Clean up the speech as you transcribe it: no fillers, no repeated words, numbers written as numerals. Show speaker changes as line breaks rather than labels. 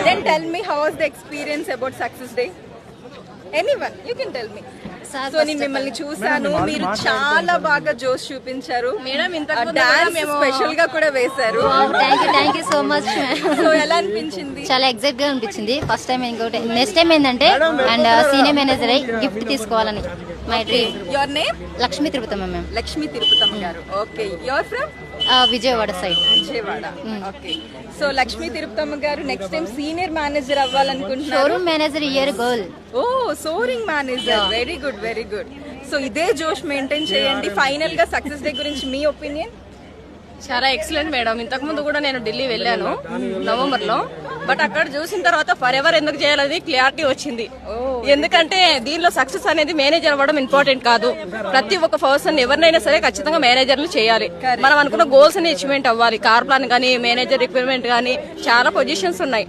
Then tell me, how was the experience about Success Day? Anyone, you can tell me. So నేను మిమ్మల్ని చూసాను, మీరు చాలా బాగా జోష్ చూపించారు మేడం. డాన్స్ స్పెషల్ గా కూడా వేశారు.
Thank you so much.
So ఎలా అనిపించింది?
చాలా ఎగ్జైట్ గా అనిపించింది. ఫస్ట్ టైం, ఇంకోటి నెక్స్ట్ టైం ఏంటంటే అండ్ సీనియర్ మేనేజర్ అయ్యి గిఫ్ట్ తీసుకోవాలని my dream.
Your name?
Lakshmi Tirupatamma ma'am.
Lakshmi Tirupatamma garu. Okay, your from?
Vijayawada side.
Vijayawada. Okay, so Lakshmi Tirupatamma garu next time senior manager అవ్వాలనుకుంటున్నారు.
Showroom manager year girl.
Oh, soaring manager. Very good, very good. So ఇదే జోష్ maintain చేయండి. Final గా success day గురించి మీ opinion?
చాలా excellent madam. ఇంతకు ముందు కూడా నేను ఢిల్లీ వెళ్ళాను నవంబర్ లో. బట్ అక్కడ చూసిన తర్వాత ఫర్ ఎవర్ ఎందుకు చేయాలని క్లారిటీ వచ్చింది. ఎందుకంటే దీనిలో సక్సెస్ అనేది మేనేజర్ అవ్వడం ఇంపార్టెంట్ కాదు. ప్రతి ఒక్క పర్సన్ ఎవరినైనా సరే ఖచ్చితంగా మేనేజర్లు చేయాలి. మనం అనుకున్న గోల్స్ ని అచీవ్మెంట్ అవ్వాలి. కార్ ప్లాన్ గానీ, మేనేజర్ రిక్వైర్మెంట్ గానీ చాలా పొజిషన్స్ ఉన్నాయి.